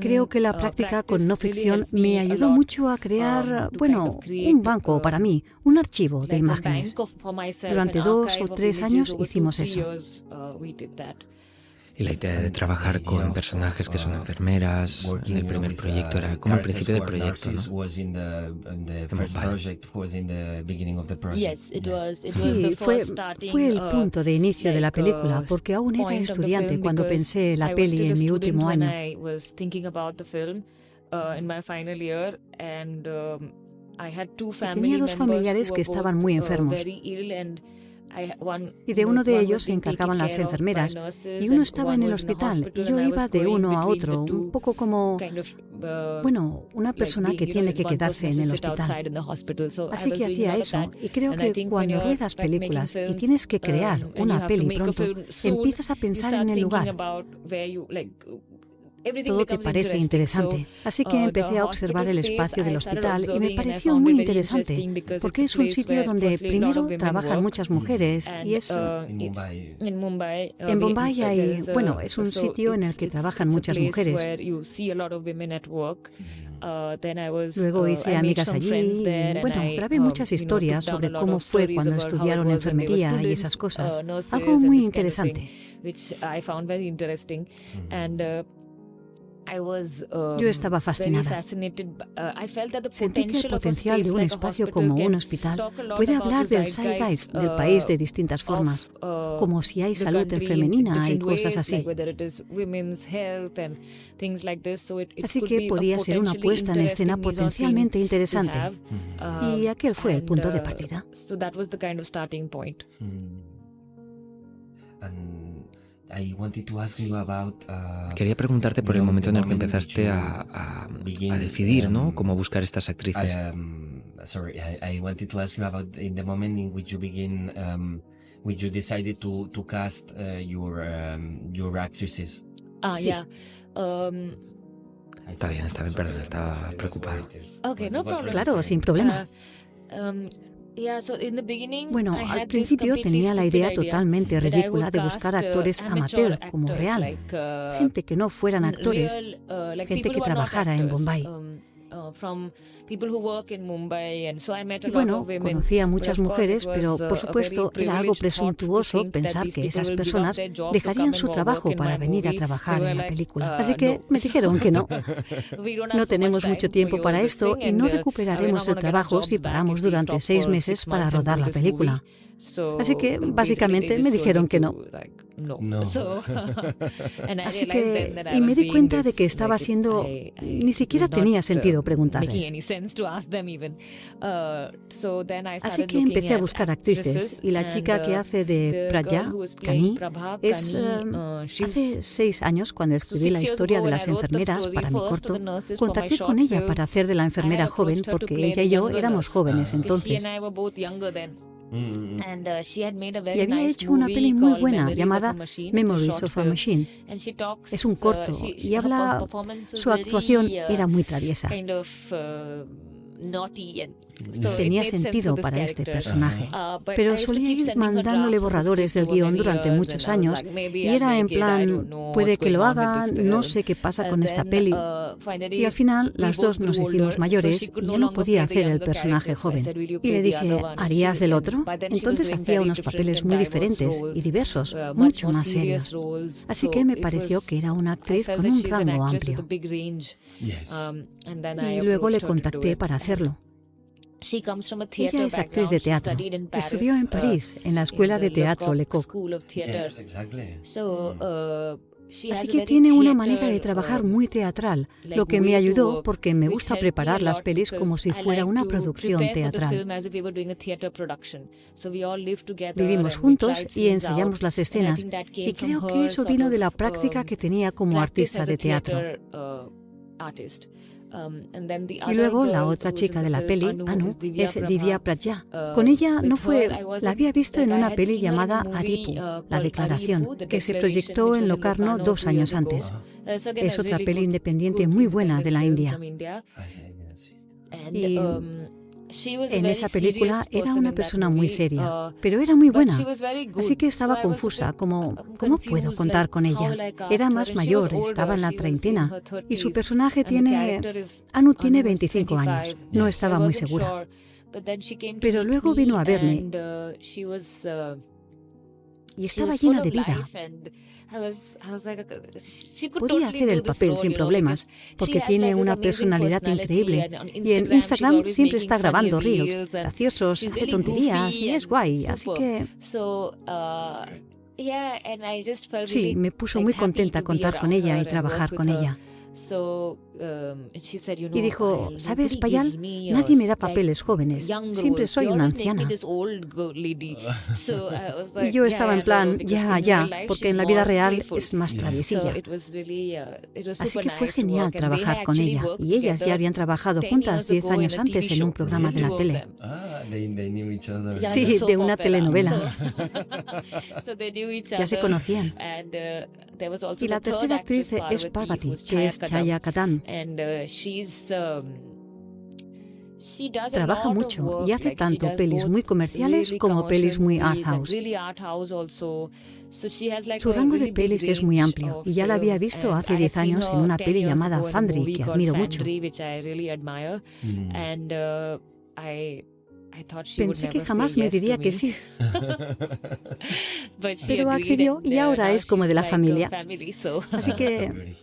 Creo que la práctica con no ficción me ayudó mucho a crear, bueno, un banco para mí, un archivo de imágenes. Durante 2 o 3 años hicimos eso. Y la idea de trabajar con personajes que son enfermeras en el primer proyecto era como el principio del proyecto, ¿no? Sí, fue el punto de inicio de la película, porque aún era estudiante cuando pensé la peli en mi último año. Tenía 2 familiares que estaban muy enfermos. Y de uno de ellos se encargaban las enfermeras, y uno estaba en el hospital, y yo iba de uno a otro, un poco como, bueno, una persona que tiene que quedarse en el hospital. Así que hacía eso, y creo que cuando ruedas películas y tienes que crear una peli pronto, empiezas a pensar en el lugar. Todo te parece interesante. Así que empecé a observar el espacio del hospital y me pareció muy interesante, porque es un sitio donde primero trabajan muchas mujeres y es... En Bombay hay, bueno, es un sitio en el que trabajan muchas mujeres. Luego hice amigas allí y, bueno, grabé muchas historias sobre cómo fue cuando estudiaron enfermería y esas cosas. Algo muy interesante. Yo estaba fascinada. Sentí que el potencial de un espacio como un hospital puede hablar del zeitgeist del país de distintas formas, como si hay salud femenina y cosas así. Así que podía ser una puesta en escena potencialmente interesante. Y aquel fue el punto de partida. Quería preguntarte por el momento en el que empezaste a decidir, ¿no?, cómo buscar estas actrices. I wanted to ask you about in the moment in which you begin, which you decided to cast your actresses. Yeah. Está bien, perdón, estaba preocupado. Okay, no problem. Claro, sin problema. Bueno, al principio tenía la idea totalmente ridícula de buscar actores amateur como real, gente que no fueran actores, gente que trabajara en Bombay. Y bueno, conocí a muchas mujeres, pero por supuesto era algo presuntuoso pensar que esas personas dejarían su trabajo para venir a trabajar en la película. Así que me dijeron que no. No tenemos mucho tiempo para esto y no recuperaremos el trabajo si paramos durante 6 meses para rodar la película. Así que básicamente me dijeron que no. Así que, y me di cuenta de que estaba siendo, ni siquiera tenía sentido preguntarles. Así que empecé a buscar actrices y la chica que hace de Pragya, Kani, es, hace 6 años cuando escribí la historia de las enfermeras para mi corto, contacté con ella para hacer de la enfermera joven porque ella y yo éramos jóvenes entonces. Y había hecho una peli muy buena llamada Memories of a Machine. Es un corto y habla... Su actuación era muy traviesa. Tenía sentido para este personaje. Pero solía ir mandándole borradores del guión durante muchos años y era en plan, puede que lo haga, no sé qué pasa con esta peli. Y al final las dos nos hicimos mayores y ya no podía hacer el personaje joven. Y le dije, ¿harías del otro? Entonces hacía unos papeles muy diferentes y diversos, mucho más serios. Así que me pareció que era una actriz con un rango amplio. Y luego le contacté para hacerlo. Ella es actriz de teatro. Estudió en París, en la Escuela de Teatro Lecoq. Así que tiene una manera de trabajar muy teatral, lo que me ayudó porque me gusta preparar las pelis como si fuera una producción teatral. Vivimos juntos y ensayamos las escenas, y creo que eso vino de la práctica que tenía como artista de teatro. Y luego la otra chica de la peli, Anu, es Divya Prajja. Con ella la había visto en una peli llamada Aripu, La Declaración, que se proyectó en Locarno 2 años antes. Es otra peli independiente muy buena de la India. Y en esa película era una persona muy seria, pero era muy buena, así que estaba confusa, ¿cómo puedo contar con ella? Era más mayor, estaba en la treintena, y su personaje Anu tiene 25 años, no estaba muy segura. Pero luego vino a verme y estaba llena de vida. Podía hacer el papel sin problemas, porque tiene una personalidad increíble. Y en Instagram siempre está grabando reels graciosos, hace tonterías y es guay. Así que sí, me puso muy contenta contar con ella y trabajar con ella. Y dijo, ¿sabes, Payal? Nadie me da papeles jóvenes. Siempre soy una anciana. Y yo estaba en plan, ya, porque en la vida real es más traviesilla. Así que fue genial trabajar con ella. Y ellas ya habían trabajado juntas 10 años antes en un programa de la tele. Sí, de una telenovela. Ya se conocían. Y la tercera actriz es Parvati, que es Chaya Kadam. Trabaja mucho y hace tanto pelis muy comerciales como pelis muy art house. Su rango de pelis es muy amplio y ya la había visto hace 10 años en una peli llamada Fandri, que admiro mucho. Pensé que jamás me diría que sí. Pero accedió y ahora es como de la familia. Así que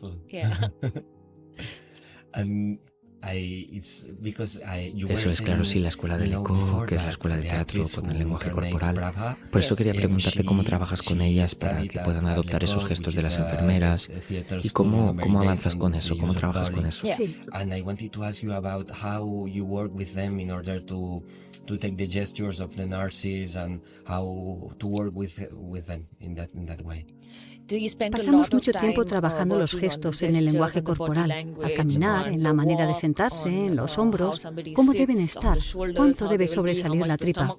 eso es, claro, sí, la escuela de Lecoq, que es la escuela de teatro con el lenguaje corporal. Por eso quería preguntarte cómo trabajas con ellas para que puedan adoptar esos gestos de las enfermeras y cómo avanzas con eso, cómo trabajas con eso. Sí. To take the gestures of the nurses and how to work with them in that way. Pasamos mucho tiempo trabajando los gestos en el lenguaje corporal, al caminar, en la manera de sentarse, en los hombros, cómo deben estar, cuánto debe sobresalir la tripa.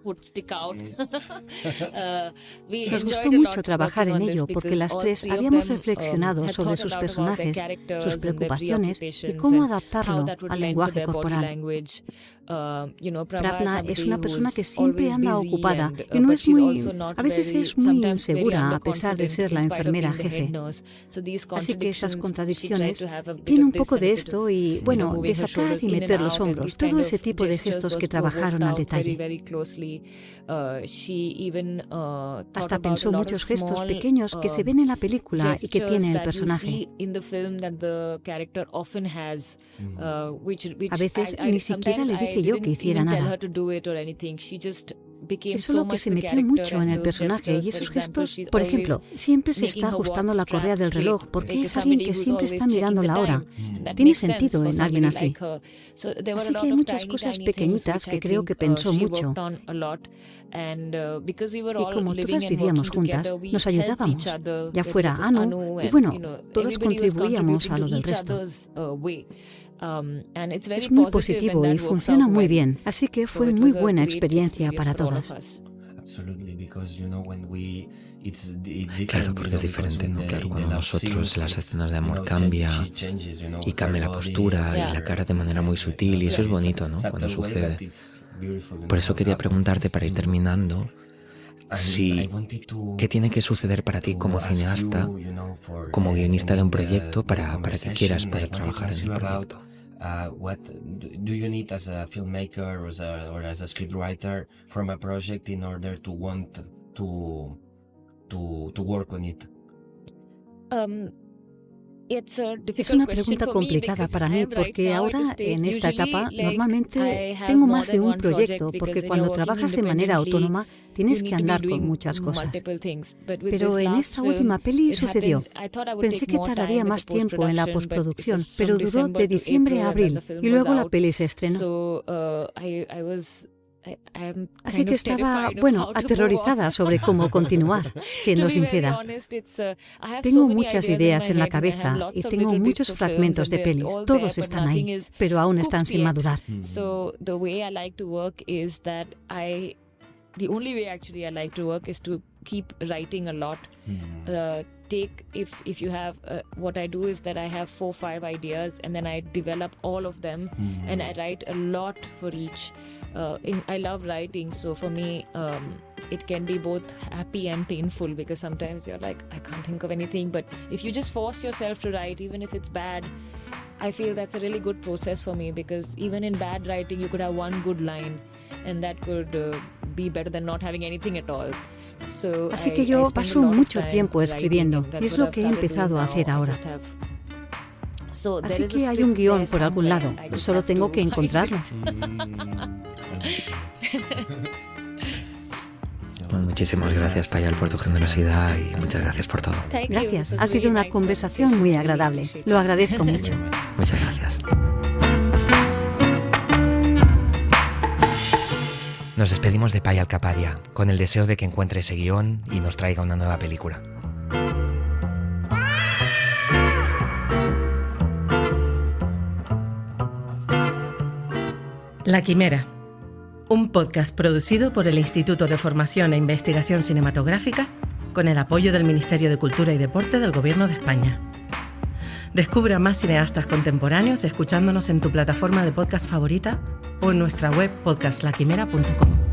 Nos gustó mucho trabajar en ello porque las tres habíamos reflexionado sobre sus personajes, sus preocupaciones y cómo adaptarlo al lenguaje corporal. Prapna es una persona que siempre anda ocupada y a veces es muy insegura a pesar de ser la enfermera jefe. Así que esas contradicciones tienen un poco de esto y, de sacar y meter los hombros, todo ese tipo de gestos que trabajaron al detalle. Hasta pensó muchos gestos pequeños que se ven en la película y que tiene el personaje. A veces ni siquiera le dije yo que hiciera nada. Es solo que se metió mucho en el personaje y esos gestos, por ejemplo, siempre se está ajustando la correa del reloj porque es alguien que siempre está mirando la hora. Tiene sentido en alguien así. Así que hay muchas cosas pequeñitas que creo que pensó mucho. Y como todas vivíamos juntas, nos ayudábamos, ya fuera Anu, y todos contribuíamos a lo del resto. Es muy positivo y funciona muy bien, así que fue muy buena experiencia para todas. Claro, porque es diferente, ¿no? Claro, cuando nosotros las escenas de amor cambia y cambia la postura y la cara de manera muy sutil y eso es bonito, ¿no? Cuando sucede. Por eso quería preguntarte, para ir terminando, ¿qué tiene que suceder para ti como cineasta, como guionista de un proyecto, para que quieras poder trabajar en el proyecto? What do you need as a filmmaker or as a scriptwriter from a project in order to want to work on it? Es una pregunta complicada para mí porque ahora, en esta etapa, normalmente tengo más de un proyecto, porque cuando trabajas de manera autónoma tienes que andar con muchas cosas. Pero en esta última peli sucedió. Pensé que tardaría más tiempo en la postproducción, pero duró de diciembre a abril y luego la peli se estrenó. Así que estaba, aterrorizada sobre cómo continuar, siendo sincera. Tengo muchas ideas en la cabeza y tengo muchos fragmentos de pelis. Todos están ahí, pero aún están sin madurar. The only way actually I like to work is to keep writing a lot. If you have what I do is that I have 4 or 5 ideas and then I develop all of them and I write a lot for each. I love writing, so for me it can be both happy and painful, because sometimes you're like, I can't think of anything, but if you just force yourself to write, even if it's bad, I feel that's a really good process for me, because even in bad writing you could have one good line and that could be better than not having anything at all. Así que yo paso mucho tiempo escribiendo y es lo que he empezado a hacer ahora. Así que hay un guión por algún lado, solo tengo que encontrarlo. Bueno, muchísimas gracias, Payal, por tu generosidad y muchas gracias por todo. Gracias, ha sido una conversación muy agradable. Lo agradezco mucho. Muchas gracias. Nos despedimos de Payal Kapadia, con el deseo de que encuentre ese guión y nos traiga una nueva película. La Quimera, un podcast producido por el Instituto de Formación e Investigación Cinematográfica con el apoyo del Ministerio de Cultura y Deporte del Gobierno de España. Descubre a más cineastas contemporáneos escuchándonos en tu plataforma de podcast favorita o en nuestra web podcastlaquimera.com.